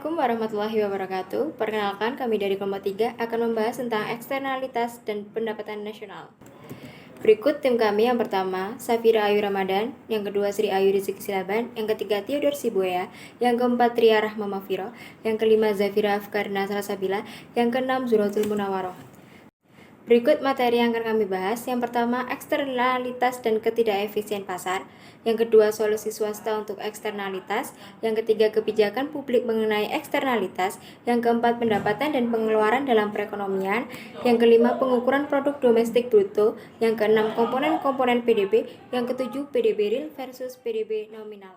Assalamualaikum warahmatullahi wabarakatuh. Perkenalkan, kami dari kelompok 3 akan membahas tentang eksternalitas dan pendapatan nasional. Berikut tim kami: yang pertama, Safira Ayu Ramadan, yang kedua Sri Ayu Rizky Silaban, yang ketiga Theodor Sibuya, yang keempat Tria Rahma Mafiro, yang kelima Zafira Afkarna Salasabila, yang keenam Zuratul Munawaroh. Berikut materi yang akan kami bahas. Yang pertama, eksternalitas dan ketidakefisien pasar. Yang kedua, solusi swasta untuk eksternalitas. Yang ketiga, kebijakan publik mengenai eksternalitas. Yang keempat, pendapatan dan pengeluaran dalam perekonomian. Yang kelima, pengukuran produk domestik bruto. Yang keenam, komponen-komponen PDB. Yang ketujuh, PDB real versus PDB nominal.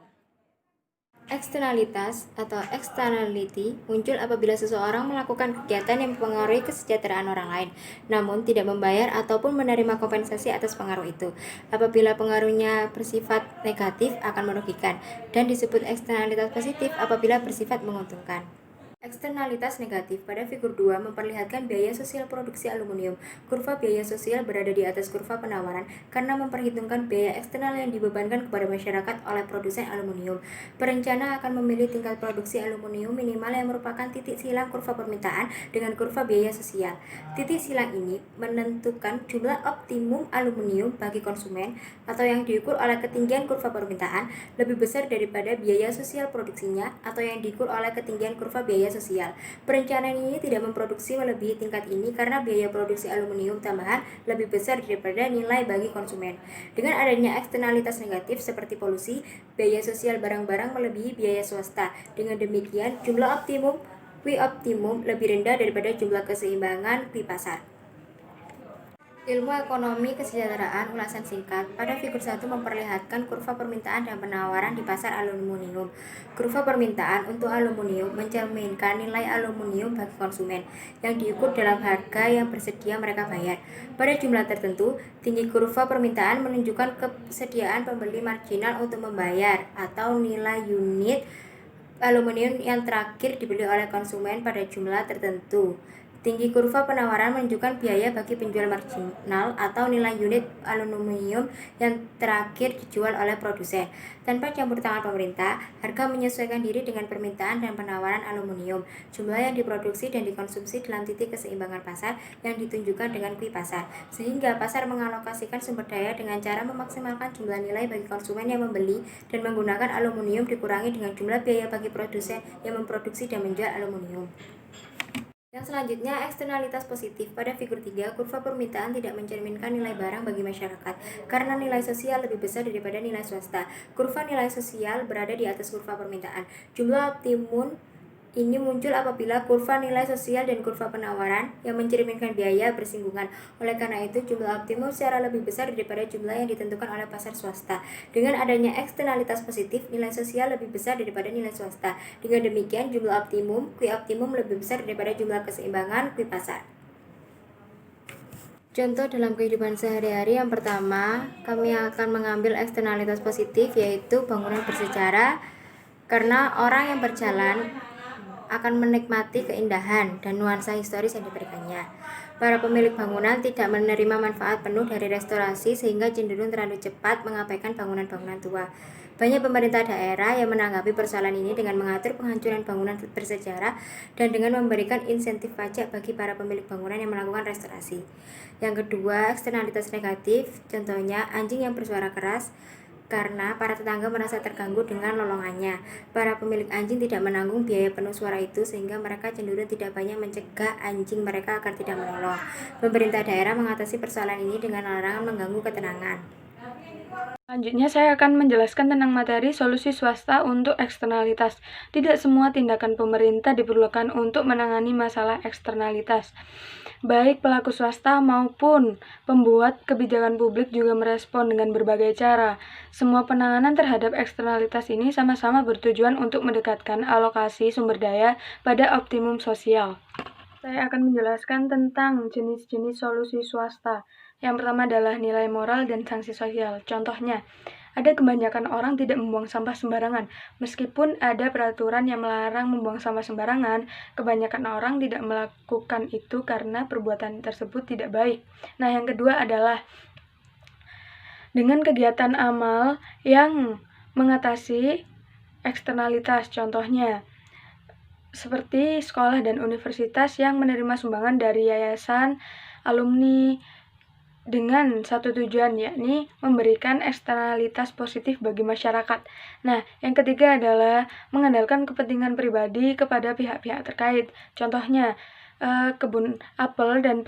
Eksternalitas atau externality muncul apabila seseorang melakukan kegiatan yang mempengaruhi kesejahteraan orang lain, namun tidak membayar ataupun menerima kompensasi atas pengaruh itu. Apabila pengaruhnya bersifat negatif akan merugikan, dan disebut eksternalitas positif apabila bersifat menguntungkan. Eksternalitas negatif pada figur 2 memperlihatkan biaya sosial produksi aluminium. Kurva biaya sosial berada di atas kurva penawaran karena memperhitungkan biaya eksternal yang dibebankan kepada masyarakat oleh produsen aluminium. Perencana akan memilih tingkat produksi aluminium minimal yang merupakan titik silang kurva permintaan dengan kurva biaya sosial. Titik silang ini menentukan jumlah optimum aluminium bagi konsumen atau yang diukur oleh ketinggian kurva permintaan lebih besar daripada biaya sosial produksinya atau yang diukur oleh ketinggian kurva biaya sosial. Perencanaan ini tidak memproduksi melebihi tingkat ini karena biaya produksi aluminium tambahan lebih besar daripada nilai bagi konsumen. Dengan adanya eksternalitas negatif seperti polusi, biaya sosial barang-barang melebihi biaya swasta. Dengan demikian, jumlah optimum Q optimum lebih rendah daripada jumlah keseimbangan Q pasar. Ilmu ekonomi kesejahteraan ulasan singkat. Pada figur 1 memperlihatkan kurva permintaan dan penawaran di pasar aluminium. Kurva permintaan untuk aluminium mencerminkan nilai aluminium bagi konsumen yang diukur dalam harga yang bersedia mereka bayar. Pada jumlah tertentu, tinggi kurva permintaan menunjukkan kesediaan pembeli marginal untuk membayar atau nilai unit aluminium yang terakhir dibeli oleh konsumen pada jumlah tertentu. Tinggi kurva penawaran menunjukkan biaya bagi penjual marginal atau nilai unit aluminium yang terakhir dijual oleh produsen. Tanpa campur tangan pemerintah, harga menyesuaikan diri dengan permintaan dan penawaran aluminium, jumlah yang diproduksi dan dikonsumsi dalam titik keseimbangan pasar yang ditunjukkan dengan Q pasar, sehingga pasar mengalokasikan sumber daya dengan cara memaksimalkan jumlah nilai bagi konsumen yang membeli dan menggunakan aluminium dikurangi dengan jumlah biaya bagi produsen yang memproduksi dan menjual aluminium. Yang selanjutnya, eksternalitas positif. Pada figur 3, kurva permintaan tidak mencerminkan nilai barang bagi masyarakat karena nilai sosial lebih besar daripada nilai swasta. Kurva nilai sosial berada di atas kurva permintaan. Jumlah optimum ini muncul apabila kurva nilai sosial dan kurva penawaran yang mencerminkan biaya bersinggungan. Oleh karena itu, jumlah optimum secara lebih besar daripada jumlah yang ditentukan oleh pasar swasta. Dengan adanya eksternalitas positif, nilai sosial lebih besar daripada nilai swasta. Dengan demikian, jumlah optimum, Q optimum lebih besar daripada jumlah keseimbangan Q pasar. Contoh dalam kehidupan sehari-hari, yang pertama, kami akan mengambil eksternalitas positif, yaitu bangunan bersejarah, karena orang yang berjalan akan menikmati keindahan dan nuansa historis yang diberikannya. Para pemilik bangunan tidak menerima manfaat penuh dari restorasi sehingga cenderung terlalu cepat mengabaikan bangunan-bangunan tua. Banyak pemerintah daerah yang menanggapi persoalan ini dengan mengatur penghancuran bangunan bersejarah dan dengan memberikan insentif pajak bagi para pemilik bangunan yang melakukan restorasi. Yang kedua, eksternalitas negatif, contohnya anjing yang bersuara keras karena para tetangga merasa terganggu dengan lolongannya. Para pemilik anjing tidak menanggung biaya penuh suara itu sehingga mereka cenderung tidak banyak mencegah anjing mereka agar tidak melolong. Pemerintah daerah mengatasi persoalan ini dengan larangan mengganggu ketenangan. Selanjutnya saya akan menjelaskan tentang materi solusi swasta untuk eksternalitas. Tidak semua tindakan pemerintah diperlukan untuk menangani masalah eksternalitas. Baik pelaku swasta maupun pembuat kebijakan publik juga merespon dengan berbagai cara. Semua penanganan terhadap eksternalitas ini sama-sama bertujuan untuk mendekatkan alokasi sumber daya pada optimum sosial. Saya akan menjelaskan tentang jenis-jenis solusi swasta. Yang pertama adalah nilai moral dan sanksi sosial. Contohnya, ada kebanyakan orang tidak membuang sampah sembarangan. Meskipun ada peraturan yang melarang membuang sampah sembarangan, kebanyakan orang tidak melakukan itu karena perbuatan tersebut tidak baik. Nah, yang kedua adalah dengan kegiatan amal yang mengatasi eksternalitas. Contohnya, seperti sekolah dan universitas yang menerima sumbangan dari yayasan, alumni, dengan satu tujuan, yakni memberikan eksternalitas positif bagi masyarakat. Nah, yang ketiga adalah mengandalkan kepentingan pribadi kepada pihak-pihak terkait. Contohnya, kebun apel dan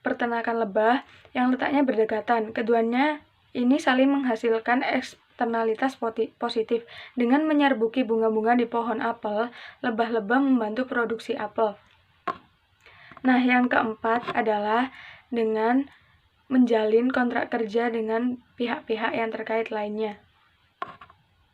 peternakan lebah yang letaknya berdekatan. Keduanya ini saling menghasilkan eksternalitas positif. Dengan menyerbuki bunga-bunga di pohon apel, lebah-lebah membantu produksi apel. Nah, yang keempat adalah dengan menjalin kontrak kerja dengan pihak-pihak yang terkait lainnya.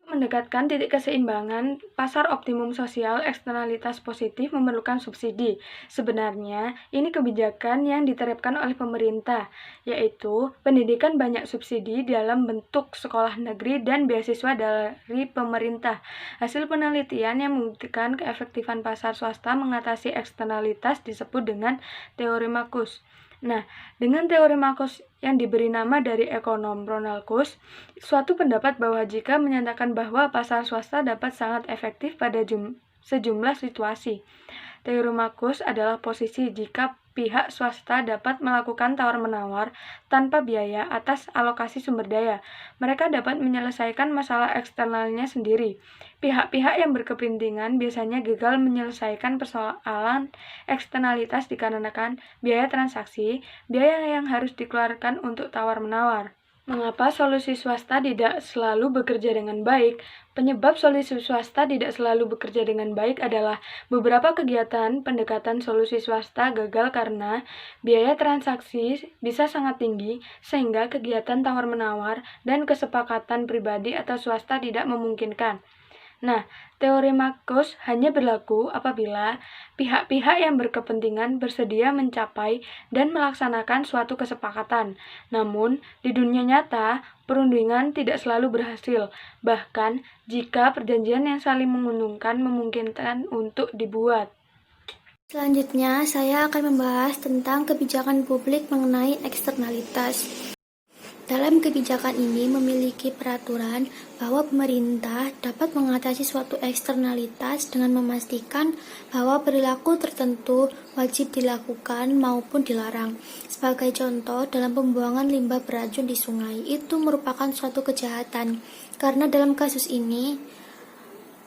Mendekatkan titik keseimbangan pasar optimum sosial eksternalitas positif memerlukan subsidi. Sebenarnya, ini kebijakan yang diterapkan oleh pemerintah, yaitu pendidikan banyak subsidi dalam bentuk sekolah negeri dan beasiswa dari pemerintah. Hasil penelitian yang membuktikan keefektifan pasar swasta mengatasi eksternalitas disebut dengan teori Marcus. Nah, dengan teori Marcus yang diberi nama dari ekonom Ronald Coase, suatu pendapat bahwa jika menyatakan bahwa pasar swasta dapat sangat efektif pada sejumlah situasi. Teori Marcus adalah posisi jika pihak swasta dapat melakukan tawar-menawar tanpa biaya atas alokasi sumber daya. Mereka dapat menyelesaikan masalah eksternalnya sendiri. Pihak-pihak yang berkepentingan biasanya gagal menyelesaikan persoalan eksternalitas dikarenakan biaya transaksi, biaya yang harus dikeluarkan untuk tawar-menawar. Mengapa solusi swasta tidak selalu bekerja dengan baik? Penyebab solusi swasta tidak selalu bekerja dengan baik adalah beberapa kegiatan pendekatan solusi swasta gagal karena biaya transaksi bisa sangat tinggi, sehingga kegiatan tawar-menawar dan kesepakatan pribadi atau swasta tidak memungkinkan. Nah, teori Marcus hanya berlaku apabila pihak-pihak yang berkepentingan bersedia mencapai dan melaksanakan suatu kesepakatan. Namun, di dunia nyata, perundingan tidak selalu berhasil, bahkan jika perjanjian yang saling menguntungkan memungkinkan untuk dibuat. Selanjutnya, saya akan membahas tentang kebijakan publik mengenai eksternalitas. Dalam kebijakan ini memiliki peraturan bahwa pemerintah dapat mengatasi suatu eksternalitas dengan memastikan bahwa perilaku tertentu wajib dilakukan maupun dilarang. Sebagai contoh, dalam pembuangan limbah beracun di sungai, itu merupakan suatu kejahatan, karena dalam kasus ini,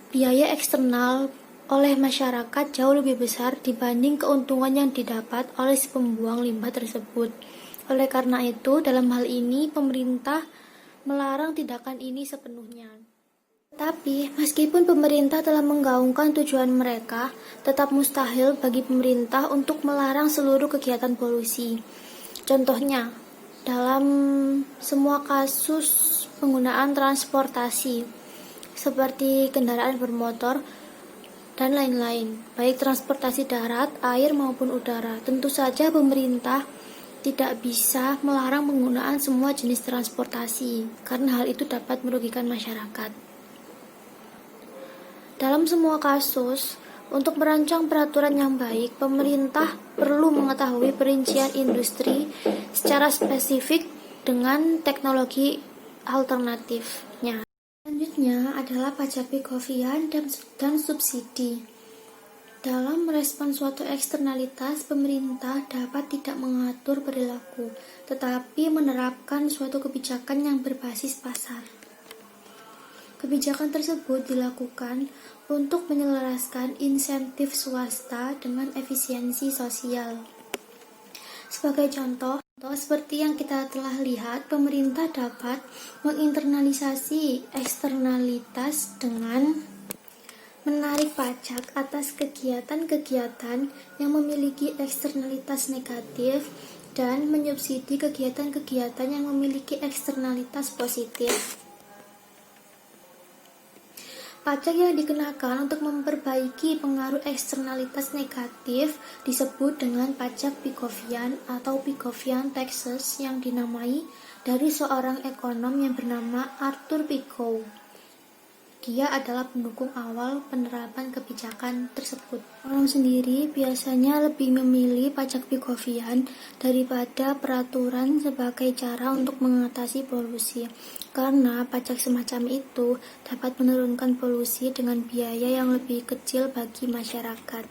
biaya eksternal oleh masyarakat jauh lebih besar dibanding keuntungan yang didapat oleh si pembuang limbah tersebut. Oleh karena itu, dalam hal ini pemerintah melarang tindakan ini sepenuhnya. Tapi, meskipun pemerintah telah menggaungkan tujuan mereka, tetap mustahil bagi pemerintah untuk melarang seluruh kegiatan polusi. Contohnya, dalam semua kasus penggunaan transportasi, seperti kendaraan bermotor dan lain-lain, baik transportasi darat, air maupun udara, tentu saja pemerintah tidak bisa melarang penggunaan semua jenis transportasi, karena hal itu dapat merugikan masyarakat. Dalam semua kasus, untuk merancang peraturan yang baik, pemerintah perlu mengetahui perincian industri secara spesifik dengan teknologi alternatifnya. Selanjutnya adalah pajak pikovian dan subsidi. Dalam merespon suatu eksternalitas, pemerintah dapat tidak mengatur perilaku, tetapi menerapkan suatu kebijakan yang berbasis pasar. Kebijakan tersebut dilakukan untuk menyelaraskan insentif swasta dengan efisiensi sosial. Sebagai contoh, seperti yang kita telah lihat, pemerintah dapat menginternalisasi eksternalitas dengan menarik pajak atas kegiatan-kegiatan yang memiliki eksternalitas negatif dan menyubsidi kegiatan-kegiatan yang memiliki eksternalitas positif. Pajak yang dikenakan untuk memperbaiki pengaruh eksternalitas negatif disebut dengan pajak Pikovian atau Pikovian taxes yang dinamai dari seorang ekonom yang bernama Arthur Pikow. Dia adalah pendukung awal penerapan kebijakan tersebut. Orang sendiri biasanya lebih memilih pajak Pikovian daripada peraturan sebagai cara untuk mengatasi polusi, karena pajak semacam itu dapat menurunkan polusi dengan biaya yang lebih kecil bagi masyarakat.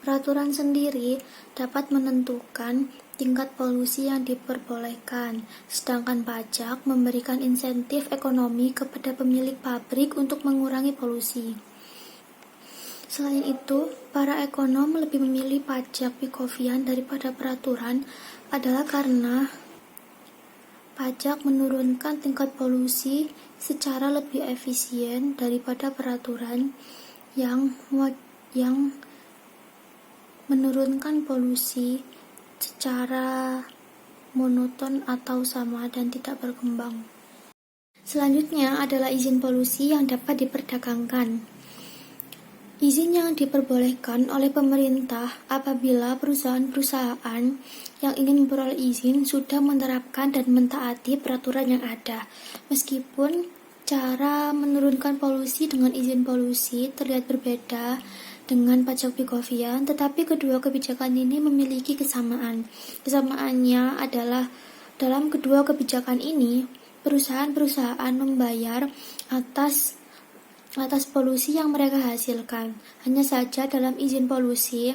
Peraturan sendiri dapat menentukan tingkat polusi yang diperbolehkan, sedangkan pajak memberikan insentif ekonomi kepada pemilik pabrik untuk mengurangi polusi. Selain itu, para ekonom lebih memilih pajak Pikovian daripada peraturan adalah karena pajak menurunkan tingkat polusi secara lebih efisien daripada peraturan yang menurunkan polusi secara monoton atau sama dan tidak berkembang. Selanjutnya adalah izin polusi yang dapat diperdagangkan. Izin yang diperbolehkan oleh pemerintah apabila perusahaan-perusahaan yang ingin memperoleh izin sudah menerapkan dan mentaati peraturan yang ada. Meskipun cara menurunkan polusi dengan izin polusi terlihat berbeda dengan pajak Pikovian, tetapi kedua kebijakan ini memiliki kesamaan. Kesamaannya adalah dalam kedua kebijakan ini, perusahaan-perusahaan membayar atas polusi yang mereka hasilkan. Hanya saja dalam izin polusi,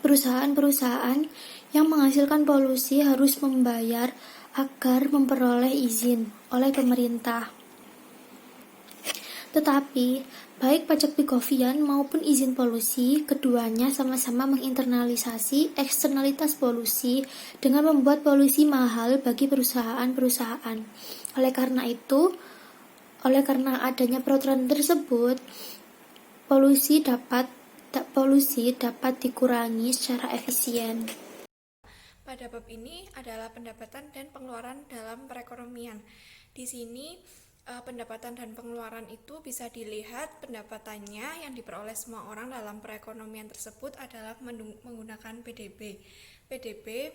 perusahaan-perusahaan yang menghasilkan polusi harus membayar agar memperoleh izin oleh pemerintah. Tetapi, baik pajak Pikovian maupun izin polusi, keduanya sama-sama menginternalisasi eksternalitas polusi dengan membuat polusi mahal bagi perusahaan-perusahaan. Oleh karena adanya peraturan tersebut, polusi dapat dikurangi secara efisien. Pada bab ini adalah pendapatan dan pengeluaran dalam perekonomian. Di sini pendapatan dan pengeluaran itu bisa dilihat pendapatannya yang diperoleh semua orang dalam perekonomian tersebut adalah menggunakan PDB. PDB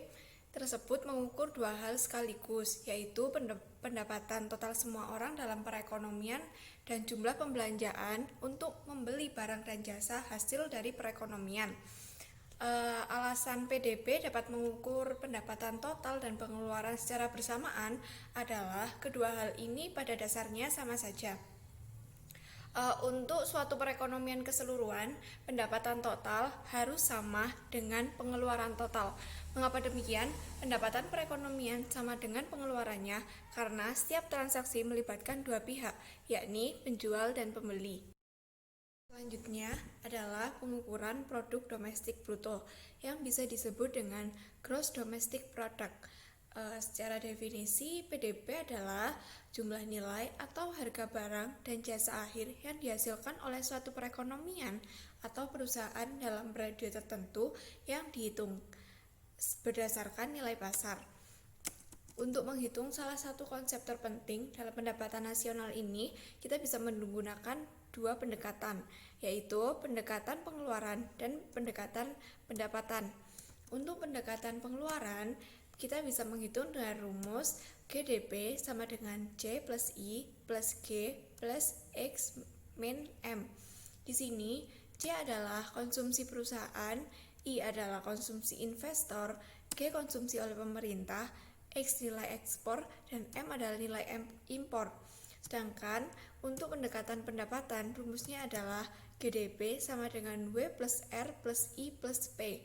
tersebut mengukur dua hal sekaligus, yaitu pendapatan total semua orang dalam perekonomian dan jumlah pembelanjaan untuk membeli barang dan jasa hasil dari perekonomian. Alasan PDB dapat mengukur pendapatan total dan pengeluaran secara bersamaan adalah kedua hal ini pada dasarnya sama saja. Untuk suatu perekonomian keseluruhan, pendapatan total harus sama dengan pengeluaran total. Mengapa demikian? Pendapatan perekonomian sama dengan pengeluarannya karena setiap transaksi melibatkan dua pihak, yakni penjual dan pembeli. Selanjutnya adalah pengukuran produk domestik bruto yang bisa disebut dengan gross domestic product. Secara definisi, PDB adalah jumlah nilai atau harga barang dan jasa akhir yang dihasilkan oleh suatu perekonomian atau perusahaan dalam periode tertentu yang dihitung berdasarkan nilai pasar. Untuk menghitung salah satu konsep terpenting dalam pendapatan nasional ini, kita bisa menggunakan dua pendekatan, yaitu pendekatan pengeluaran dan pendekatan pendapatan. Untuk pendekatan pengeluaran, kita bisa menghitung dengan rumus GDP sama dengan C plus I plus G plus X min M. Di sini, C adalah konsumsi perusahaan, I adalah konsumsi investor, G konsumsi oleh pemerintah, X nilai ekspor, dan M adalah nilai impor. Sedangkan untuk pendekatan pendapatan, rumusnya adalah GDP sama dengan W plus R plus I plus P.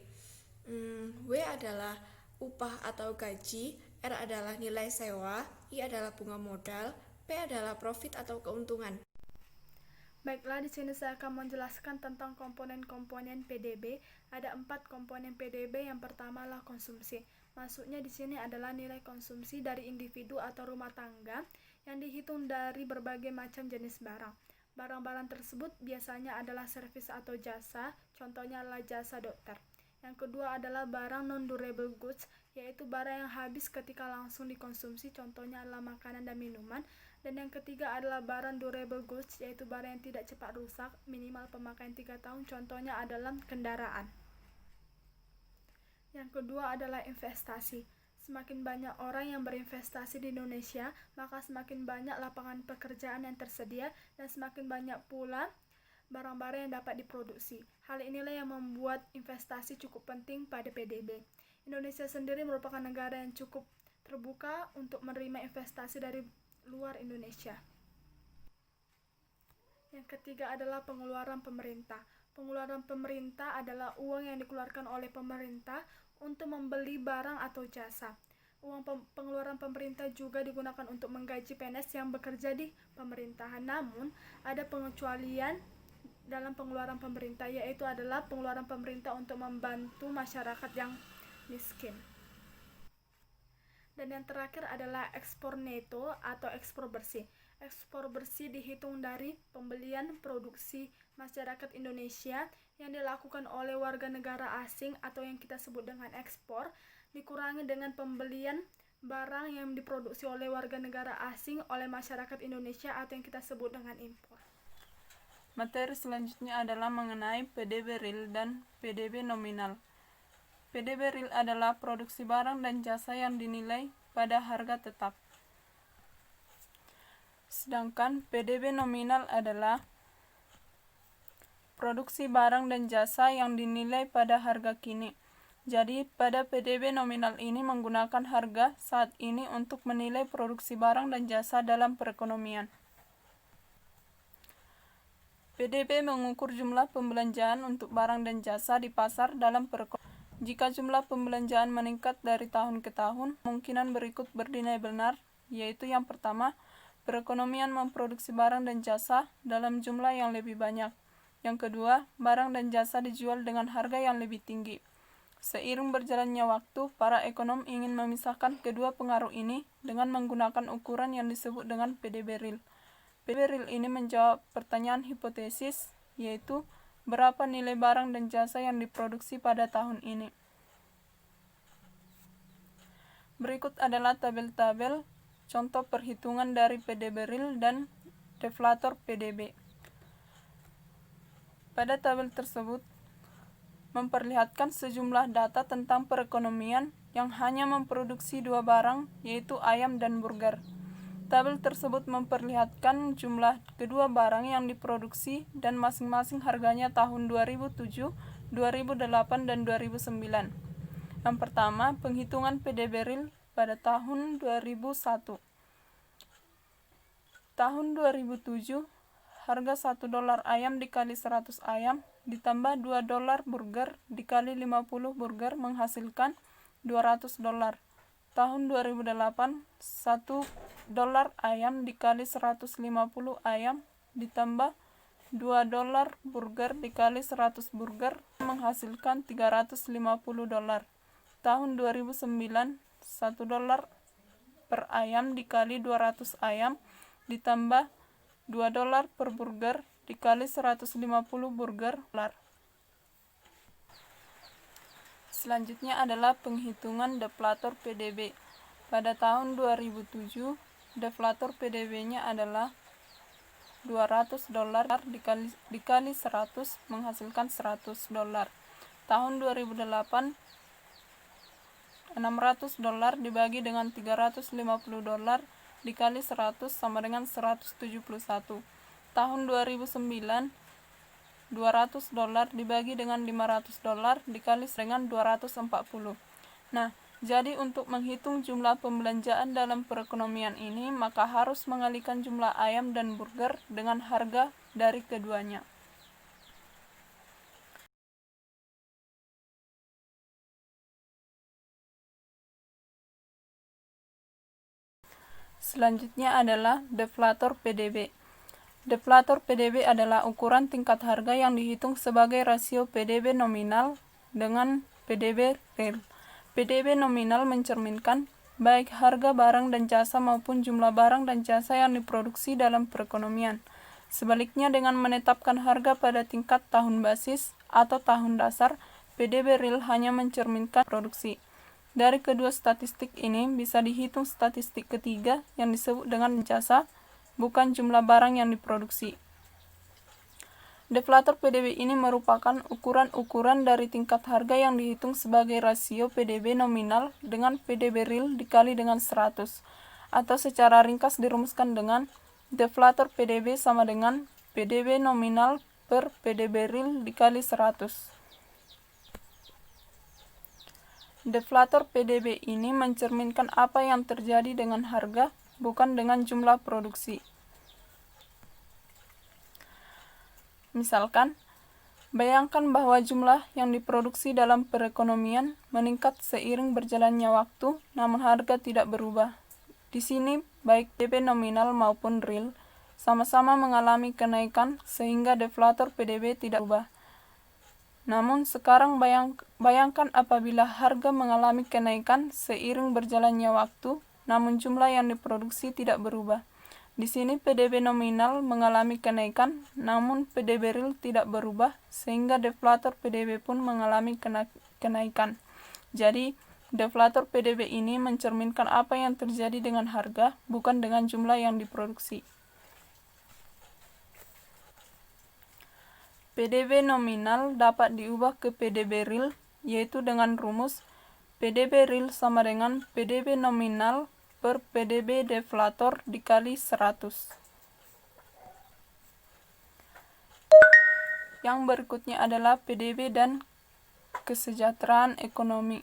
W adalah upah atau gaji, R adalah nilai sewa, I adalah bunga modal, P adalah profit atau keuntungan. Baiklah, di sini saya akan menjelaskan tentang komponen-komponen PDB. Ada 4 komponen PDB. Yang pertama adalah konsumsi. Maksudnya di sini adalah nilai konsumsi dari individu atau rumah tangga yang dihitung dari berbagai macam jenis barang. Barang-barang tersebut biasanya adalah servis atau jasa, contohnya adalah jasa dokter. Yang kedua adalah barang non-durable goods, yaitu barang yang habis ketika langsung dikonsumsi, contohnya adalah makanan dan minuman. Dan yang ketiga adalah barang durable goods, yaitu barang yang tidak cepat rusak, minimal pemakaian 3 tahun, contohnya adalah kendaraan. Yang kedua adalah investasi. Semakin banyak orang yang berinvestasi di Indonesia, maka semakin banyak lapangan pekerjaan yang tersedia dan semakin banyak pula barang-barang yang dapat diproduksi. Hal inilah yang membuat investasi cukup penting pada PDB. Indonesia sendiri merupakan negara yang cukup terbuka untuk menerima investasi dari luar Indonesia. Yang ketiga adalah pengeluaran pemerintah. Pengeluaran pemerintah adalah uang yang dikeluarkan oleh pemerintah untuk membeli barang atau jasa. Uang pengeluaran pemerintah juga digunakan untuk menggaji PNS yang bekerja di pemerintahan. Namun, ada pengecualian dalam pengeluaran pemerintah, yaitu adalah pengeluaran pemerintah untuk membantu masyarakat yang miskin. Dan yang terakhir adalah ekspor neto atau ekspor bersih. Ekspor bersih dihitung dari pembelian produksi masyarakat Indonesia yang dilakukan oleh warga negara asing atau yang kita sebut dengan ekspor, dikurangi dengan pembelian barang yang diproduksi oleh warga negara asing oleh masyarakat Indonesia atau yang kita sebut dengan impor. Materi selanjutnya adalah mengenai PDB real dan PDB nominal. PDB real adalah produksi barang dan jasa yang dinilai pada harga tetap. Sedangkan PDB nominal adalah produksi barang dan jasa yang dinilai pada harga kini. Jadi, pada PDB nominal ini menggunakan harga saat ini untuk menilai produksi barang dan jasa dalam perekonomian. PDB mengukur jumlah pembelanjaan untuk barang dan jasa di pasar dalam perekonomian. Jika jumlah pembelanjaan meningkat dari tahun ke tahun, kemungkinan berikut berdinilai benar, yaitu yang pertama, perekonomian memproduksi barang dan jasa dalam jumlah yang lebih banyak. Yang kedua, barang dan jasa dijual dengan harga yang lebih tinggi. Seiring berjalannya waktu, para ekonom ingin memisahkan kedua pengaruh ini dengan menggunakan ukuran yang disebut dengan PDB real. PDB real ini menjawab pertanyaan hipotesis, yaitu berapa nilai barang dan jasa yang diproduksi pada tahun ini. Berikut adalah tabel-tabel contoh perhitungan dari PDB real dan deflator PDB. Pada tabel tersebut memperlihatkan sejumlah data tentang perekonomian yang hanya memproduksi dua barang, yaitu ayam dan burger. Tabel tersebut memperlihatkan jumlah kedua barang yang diproduksi dan masing-masing harganya tahun 2007, 2008, dan 2009. Yang pertama, penghitungan PDB real pada tahun 2001. Tahun 2007, harga $1 ayam dikali 100 ayam ditambah $2 burger dikali 50 burger menghasilkan $200. Tahun 2008, $1 ayam dikali 150 ayam ditambah $2 burger dikali 100 burger menghasilkan $350. Tahun 2009, $1 per ayam dikali 200 ayam ditambah $2 per burger dikali 150 burger. Selanjutnya adalah penghitungan deflator PDB. Pada tahun 2007, deflator PDB-nya adalah $200 dikali 100 menghasilkan $100. Tahun 2008, $600 dibagi dengan $350 dikali 100 sama dengan 171. Tahun 2009, $200 dibagi dengan $500 dikali dengan 240. Nah, jadi untuk menghitung jumlah pembelanjaan dalam perekonomian ini, maka harus mengalikan jumlah ayam dan burger dengan harga dari keduanya. Selanjutnya adalah deflator PDB. Deflator PDB adalah ukuran tingkat harga yang dihitung sebagai rasio PDB nominal dengan PDB real. PDB nominal mencerminkan baik harga barang dan jasa maupun jumlah barang dan jasa yang diproduksi dalam perekonomian. Sebaliknya, dengan menetapkan harga pada tingkat tahun basis atau tahun dasar, PDB real hanya mencerminkan produksi. Dari kedua statistik ini bisa dihitung statistik ketiga yang disebut dengan jasa, bukan jumlah barang yang diproduksi. Deflator PDB ini merupakan ukuran-ukuran dari tingkat harga yang dihitung sebagai rasio PDB nominal dengan PDB real dikali dengan 100, atau secara ringkas dirumuskan dengan deflator PDB sama dengan PDB nominal per PDB real dikali 100. Deflator PDB ini mencerminkan apa yang terjadi dengan harga, bukan dengan jumlah produksi. Misalkan, bayangkan bahwa jumlah yang diproduksi dalam perekonomian meningkat seiring berjalannya waktu, namun harga tidak berubah. Di sini, baik PDB nominal maupun real sama-sama mengalami kenaikan sehingga deflator PDB tidak berubah. Namun sekarang bayangkan apabila harga mengalami kenaikan seiring berjalannya waktu, namun jumlah yang diproduksi tidak berubah. Di sini PDB nominal mengalami kenaikan, namun PDB real tidak berubah, sehingga deflator PDB pun mengalami kenaikan. Jadi, deflator PDB ini mencerminkan apa yang terjadi dengan harga, bukan dengan jumlah yang diproduksi. PDB nominal dapat diubah ke PDB real, yaitu dengan rumus PDB real sama dengan PDB nominal per PDB deflator dikali 100. Yang berikutnya adalah PDB dan kesejahteraan ekonomi.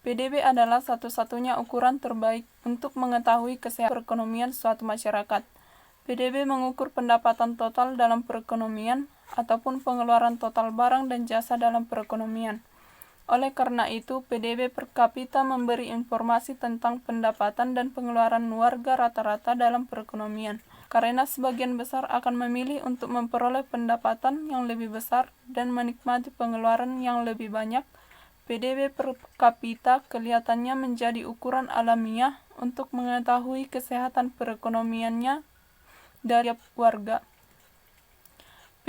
PDB adalah satu-satunya ukuran terbaik untuk mengetahui kesehatan perekonomian suatu masyarakat. PDB mengukur pendapatan total dalam perekonomian ataupun pengeluaran total barang dan jasa dalam perekonomian. Oleh karena itu, PDB per kapita memberi informasi tentang pendapatan dan pengeluaran warga rata-rata dalam perekonomian. Karena sebagian besar akan memilih untuk memperoleh pendapatan yang lebih besar dan menikmati pengeluaran yang lebih banyak, PDB per kapita kelihatannya menjadi ukuran alamiah untuk mengetahui kesehatan perekonomiannya dari warga.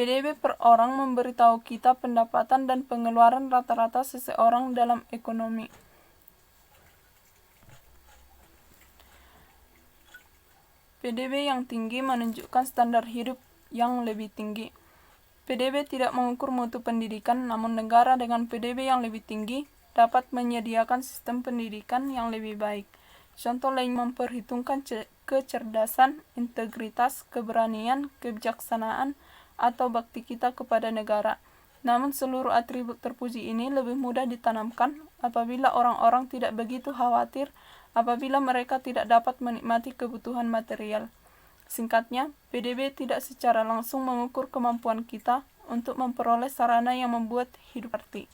PDB per orang memberitahu kita pendapatan dan pengeluaran rata-rata seseorang dalam ekonomi. PDB yang tinggi menunjukkan standar hidup yang lebih tinggi. PDB tidak mengukur mutu pendidikan, namun negara dengan PDB yang lebih tinggi dapat menyediakan sistem pendidikan yang lebih baik. Contoh lain memperhitungkan kecerdasan, integritas, keberanian, kebijaksanaan, atau bakti kita kepada negara. Namun seluruh atribut terpuji ini lebih mudah ditanamkan apabila orang-orang tidak begitu khawatir apabila mereka tidak dapat menikmati kebutuhan material. Singkatnya, PDB tidak secara langsung mengukur kemampuan kita untuk memperoleh sarana yang membuat hidup arti.